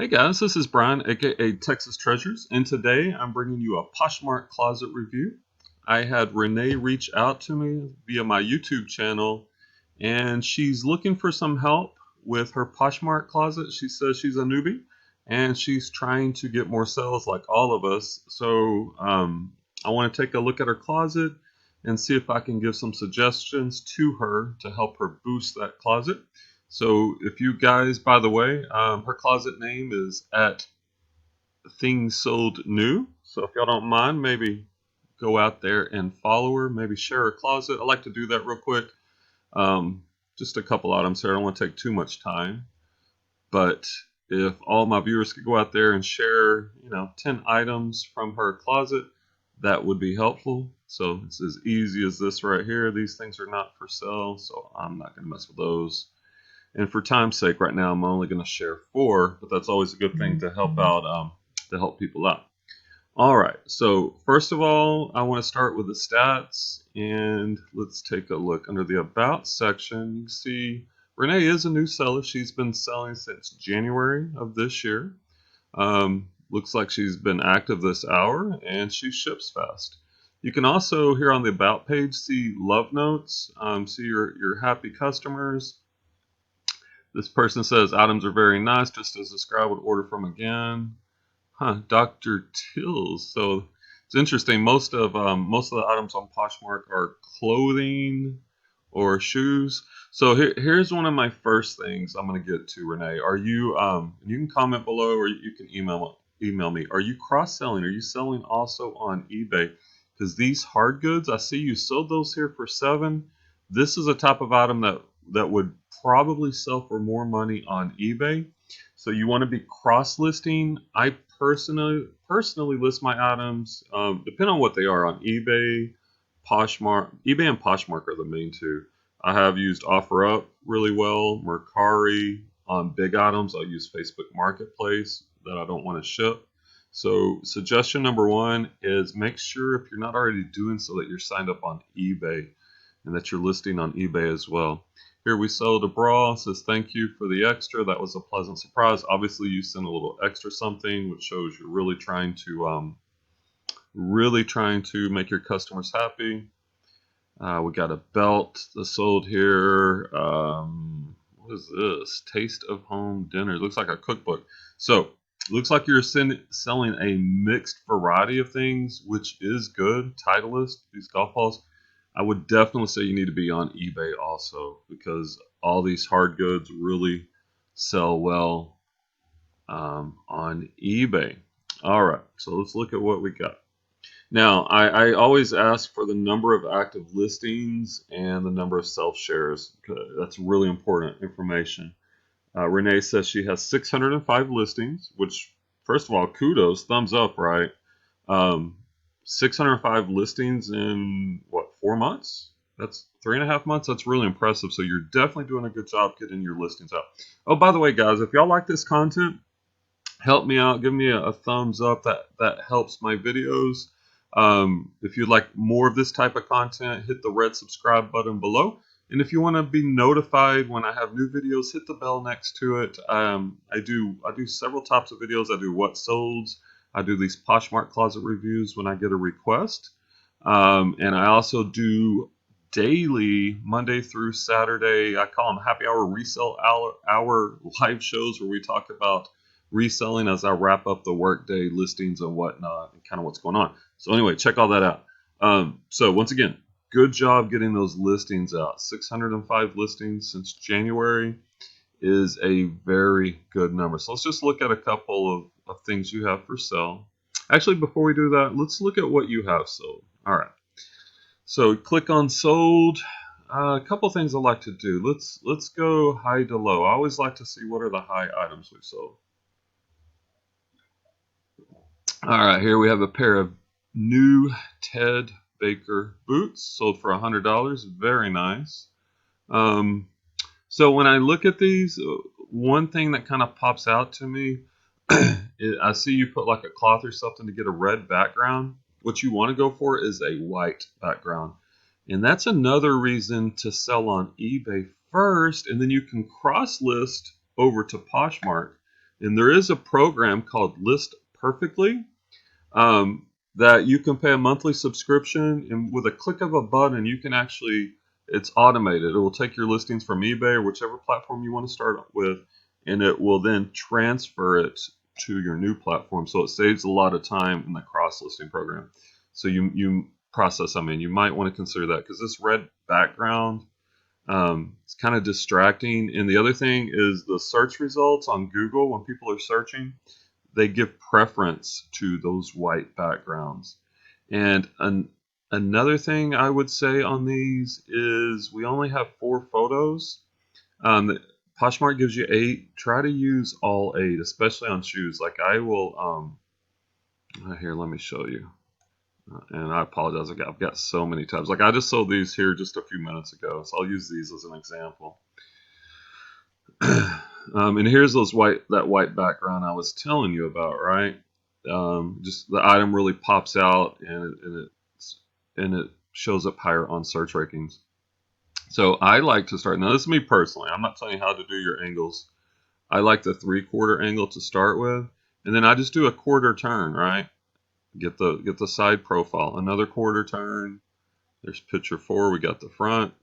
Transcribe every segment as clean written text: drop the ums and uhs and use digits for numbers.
Hey guys, this is Brian, aka Texas Treasures, and today I'm bringing you a Poshmark closet review. I had Renee reach out to me via my YouTube channel, and she's looking for some help with her Poshmark closet. She says she's a newbie, and she's trying to get more sales like all of us. So I want to take a look at her closet and see if I can give some suggestions to her to help her boost that closet. So if you guys, by the way, her closet name is at thingsoldnnew. So if y'all don't mind, maybe go out there and follow her. Maybe share her closet. I like to do that real quick. Um, just a couple items here. I don't want to take too much time. But if all my viewers could go out there and share, 10 items from her closet, that would be helpful. So it's as easy as this right here. These things are not for sale, so I'm not going to mess with those. And for time's sake, right now I'm only going to share 4, but that's always a good thing to help out, to help people out. All right, so first of all, I want to start with the stats, and let's take a look under the About section. You can see Renee is a new seller. She's been selling since January of this year. Looks like she's been active this hour, and she ships fast. You can also, here on the About page, see love notes, see your happy customers. This person says items are very nice, just as described, would order from again. Dr. Tills. So it's interesting. Most of the items on Poshmark are clothing or shoes. So here's one of my first things I'm going to get to, Renee. Are you? You can comment below, or you can email me. Are you cross-selling? Are you selling also on eBay? Because these hard goods, I see you sold those here for $7. This is a type of item that would probably sell for more money on eBay. So you want to be cross-listing. I personally list my items, depending on what they are, on eBay, Poshmark. eBay and Poshmark are the main two. I have used OfferUp really well, Mercari. On big items, I'll use Facebook Marketplace that I don't want to ship. So suggestion number 1 is make sure, if you're not already doing so, that you're signed up on eBay and that you're listing on eBay as well. Here we sold a bra. It says thank you for the extra. That was a pleasant surprise. Obviously, you sent a little extra something, which shows you're really trying to make your customers happy. We got a belt that's sold here. What is this? Taste of Home Dinner. It looks like a cookbook. So looks like you're selling a mixed variety of things, which is good. Titleist, these golf balls. I would definitely say you need to be on eBay also, because all these hard goods really sell well on eBay. All right, so let's look at what we got. Now, I always ask for the number of active listings and the number of self-shares. That's really important information. Renee says she has 605 listings, which, first of all, kudos, thumbs up, right? 605 listings in, 4 months? That's 3.5 months. That's really impressive. So you're definitely doing a good job getting your listings out. Oh, by the way, guys, if y'all like this content, help me out. Give me a thumbs up. That helps my videos. If you'd like more of this type of content, hit the red subscribe button below. And if you want to be notified when I have new videos, hit the bell next to it. I do several types of videos. I do what solds. I do these Poshmark closet reviews when I get a request. And I also do daily, Monday through Saturday, I call them happy hour resale hour live shows, where we talk about reselling as I wrap up the workday listings and whatnot, and kind of what's going on. So anyway, check all that out. So once again, good job getting those listings out. 605 listings since January is a very good number. So let's just look at a couple of things you have for sale. Actually, before we do that, let's look at what you have sold. All right. So click on sold. A couple things I like to do. Let's go high to low. I always like to see what are the high items we've sold. All right, here we have a pair of new Ted Baker boots sold for $100. Very nice. So when I look at these, one thing that kind of pops out to me, I see you put like a cloth or something to get a red background. What you want to go for is a white background. And that's another reason to sell on eBay first, and then you can cross list over to Poshmark. And there is a program called List Perfectly, um, that you can pay a monthly subscription, and with a click of a button, you can actually, it's automated. It will take your listings from eBay or whichever platform you want to start with, and it will then transfer it to your new platform. So it saves a lot of time in the cross listing program. So you process, I mean, you might want to consider that because this red background, it's kind of distracting. And the other thing is the search results on Google when people are searching, they give preference to those white backgrounds. And another thing I would say on these is we only have 4 photos. Poshmark gives you 8. Try to use all 8, especially on shoes. Like I will, here, let me show you. And I apologize, I've got so many tabs. Like I just sold these here just a few minutes ago, so I'll use these as an example. And here's that white background I was telling you about, right? Just the item really pops out, and it shows up higher on search rankings. So I like to start. Now this is me personally. I'm not telling you how to do your angles. I like the 3/4 angle to start with, and then I just do a quarter turn, right? Get the side profile, another quarter turn. There's picture 4. We got the front.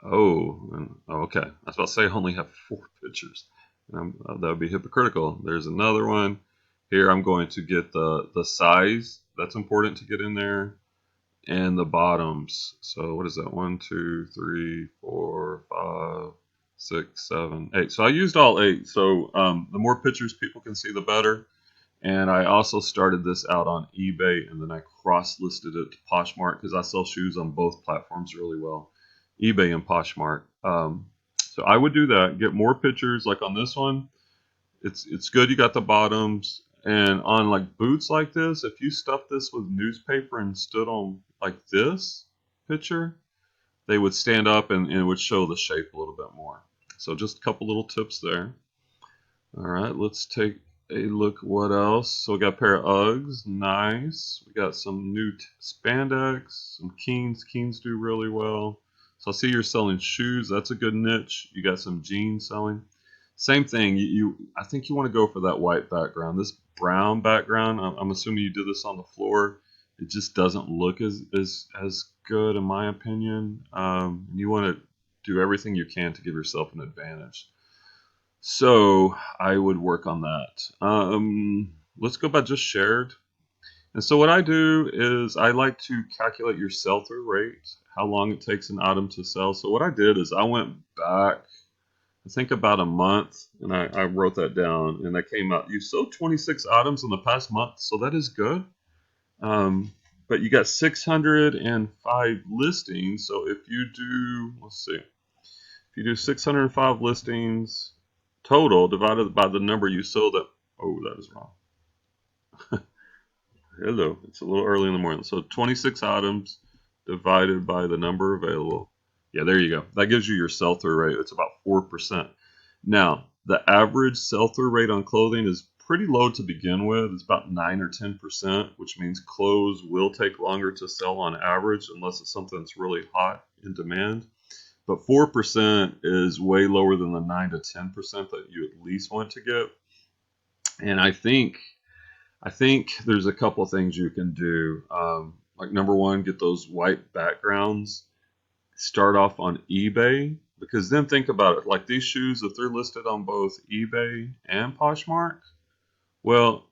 Oh, okay. I was about to say I only have 4 pictures. That would be hypocritical. There's another one. Here I'm going to get the size. That's important to get in there. And the bottoms. So what is that? 1, 2, 3, 4, 5, 6, 7, 8. So I used all 8. So the more pictures people can see, the better. And I also started this out on eBay, and then I cross-listed it to Poshmark because I sell shoes on both platforms really well, eBay and Poshmark. So I would do that. Get more pictures, like on this one. It's good. You got the bottoms, and on like boots like this, if you stuff this with newspaper and stood on like this picture, they would stand up and it would show the shape a little bit more. So just a couple little tips there. All right, let's take a look what else. So we got a pair of Uggs, nice. We got some new spandex, some Keens. Keens do really well. So I see you're selling shoes. That's a good niche. You got some jeans selling. Same thing. I think you want to go for that white background. This brown background, I'm assuming you did this on the floor. It just doesn't look as good in my opinion. You want to do everything you can to give yourself an advantage. So I would work on that. Let's go by just shared. And so what I do is I like to calculate your sell-through rate, how long it takes an item to sell. So what I did is I went back, I think about a month, and I wrote that down, and that came out. You sold 26 items in the past month, so that is good. But you got 605 listings. So if you do, let's see, if you do 605 listings total divided by the number you sold at, oh, that is wrong. Hello, it's a little early in the morning. So 26 items divided by the number available. Yeah, there you go. That gives you your sell-through rate. It's about 4%. Now, the average sell-through rate on clothing is pretty low to begin with. It's about 9 or 10%, which means clothes will take longer to sell on average unless it's something that's really hot in demand. But 4% is way lower than the 9 to 10% that you at least want to get. And I think there's a couple of things you can do. Like number one, get those white backgrounds. Start off on eBay, because then think about it. Like these shoes, if they're listed on both eBay and Poshmark, well,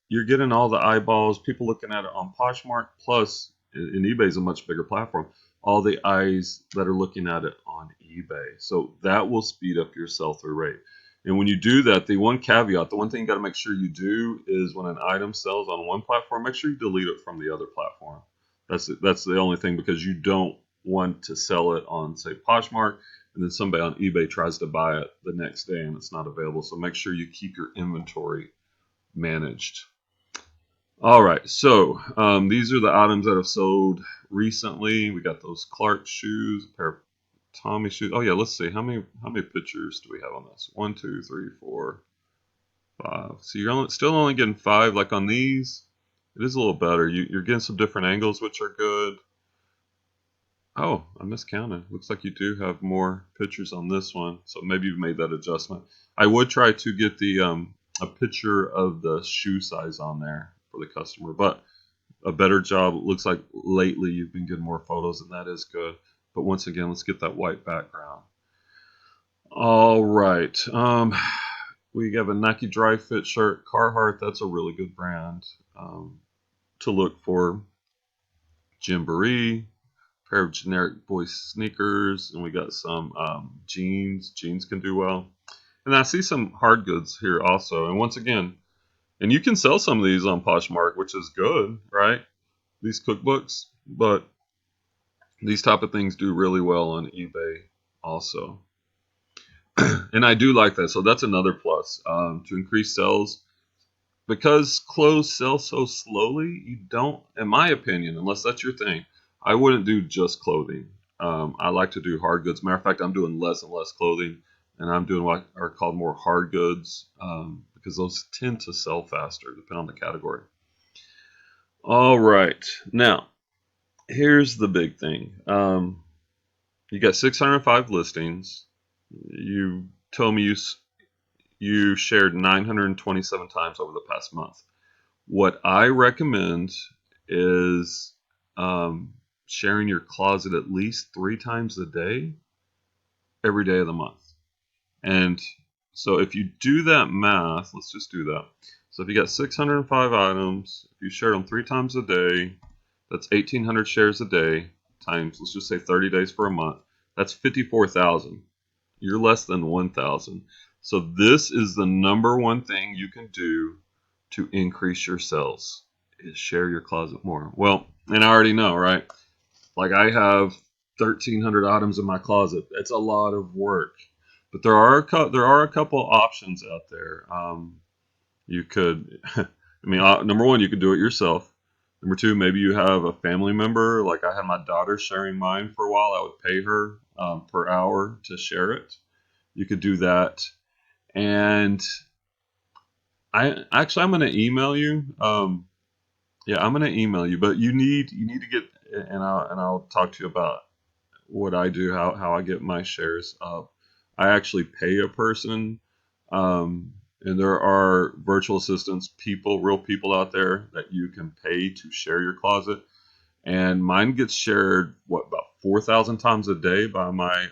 you're getting all the eyeballs, people looking at it on Poshmark, plus, and eBay is a much bigger platform, all the eyes that are looking at it on eBay. So that will speed up your sell-through rate. And when you do that, the one caveat, the one thing you got to make sure you do is when an item sells on one platform, make sure you delete it from the other platform. That's the only thing, because you don't want to sell it on, say, Poshmark, and then somebody on eBay tries to buy it the next day and it's not available. So make sure you keep your inventory managed. All right, so these are the items that have sold recently. We got those Clark shoes, a pair of Tommy shoes. Oh yeah, let's see how many pictures do we have on this? 1, 2, 3, 4, 5. So you're still only getting 5. Like on these, it is a little better. You're getting some different angles, which are good. Oh, I miscounted. Looks like you do have more pictures on this one, so maybe you've made that adjustment. I would try to get the a picture of the shoe size on there for the customer, but a better job. It looks like lately you've been getting more photos, and that is good. But once again, let's get that white background. All right. We have a Nike Dry Fit shirt, Carhartt. That's a really good brand to look for. Gymboree, pair of generic boy sneakers, and we got some jeans. Jeans can do well. And I see some hard goods here also. And once again, and you can sell some of these on Poshmark, which is good, right? These cookbooks, but these type of things do really well on eBay also. And I do like that. So that's another plus to increase sales. Because clothes sell so slowly, you don't, in my opinion, unless that's your thing, I wouldn't do just clothing. I like to do hard goods. Matter of fact, I'm doing less and less clothing, and I'm doing what are called more hard goods because those tend to sell faster, depending on the category. All right, now here's the big thing. You got 605 listings. You told me you shared 927 times over the past month. What I recommend is sharing your closet at least 3 times a day, every day of the month. And so if you do that math, let's just do that. So if you got 605 items, if you share them 3 times a day, that's 1,800 shares a day times, let's just say 30 days for a month. That's 54,000. You're less than 1,000. So this is the number one thing you can do to increase your sales is share your closet more. Well, and I already know, right? Like I have 1,300 items in my closet. That's a lot of work. But there are a couple options out there. You could, I mean, number one, you could do it yourself. Number two, maybe you have a family member. Like I had my daughter sharing mine for a while. I would pay her per hour to share it. You could do that. And I'm going to email you. Yeah, I'm going to email you, but you need to get, and I'll talk to you about what I do, how I get my shares up. I actually pay a person, and there are virtual assistants, people, real people out there that you can pay to share your closet. And mine gets shared about 4,000 times a day by my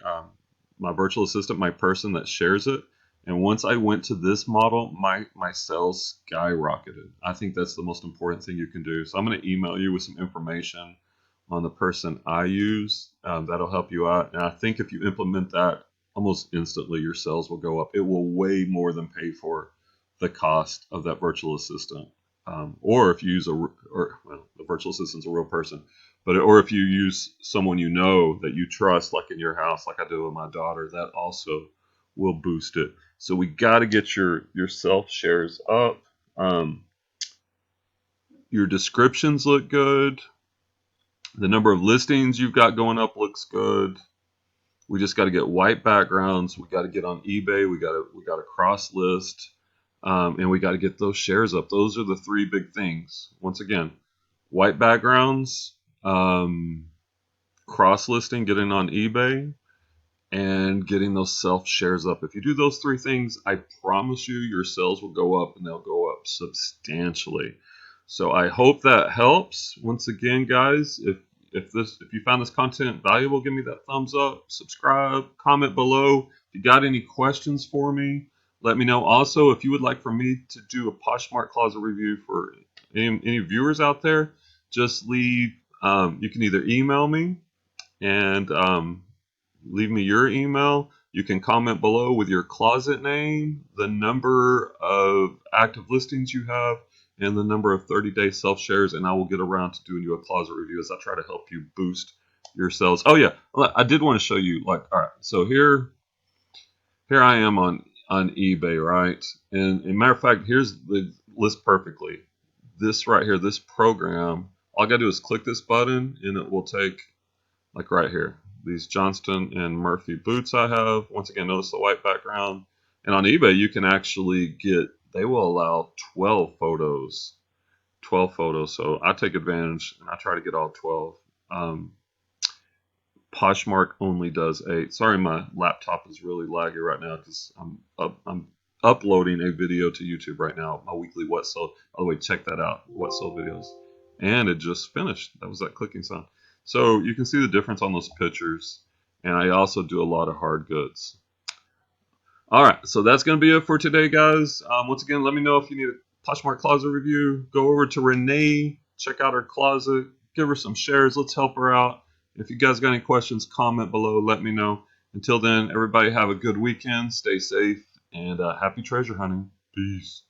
virtual assistant, my person that shares it. And once I went to this model, my sales skyrocketed. I think that's the most important thing you can do. So I'm going to email you with some information on the person I use. That'll help you out. And I think if you implement that, almost instantly your sales will go up. It will way more than pay for the cost of that virtual assistant. Or if you use the virtual assistant's a real person, but or if you use someone you know that you trust, like in your house, like I do with my daughter, that also will boost it. So we got to get your self shares up. Um, your descriptions look good. The number of listings you've got going up looks good. We just got to get white backgrounds. We got to get on eBay. We got to cross list, and we got to get those shares up. Those are the three big things. Once again, white backgrounds, cross listing, getting on eBay, and getting those self shares up. If you do those three things, I promise you your sales will go up, and they'll go up substantially. So I hope that helps. Once again, guys, if you found this content valuable, give me that thumbs up, subscribe, comment below. If you got any questions for me, let me know. Also, if you would like for me to do a Poshmark closet review for any viewers out there, just leave. You can either email me and leave me your email. You can comment below with your closet name, the number of active listings you have, and the number of 30-day self-shares, and I will get around to doing you a closet review as I try to help you boost your sales. Oh yeah, I did want to show you, like, all right, so here I am on eBay, right? And matter of fact, here's the list perfectly. This right here, this program, all I gotta do is click this button, and it will take, like right here, these Johnston and Murphy boots I have. Once again, notice the white background. And on eBay, you can actually get, they will allow 12 photos. 12 photos. So I take advantage and I try to get all 12. Poshmark only does a. Sorry, my laptop is really laggy right now because I'm uploading a video to YouTube right now. My weekly what sold. By the way, check that out. What sold videos, and it just finished. That was that clicking sound. So you can see the difference on those pictures. And I also do a lot of hard goods. All right, so that's going to be it for today, guys. Once again, let me know if you need a Poshmark closet review. Go over to Renee, check out her closet, give her some shares. Let's help her out. If you guys got any questions, comment below. Let me know. Until then, everybody have a good weekend. Stay safe and happy treasure hunting. Peace.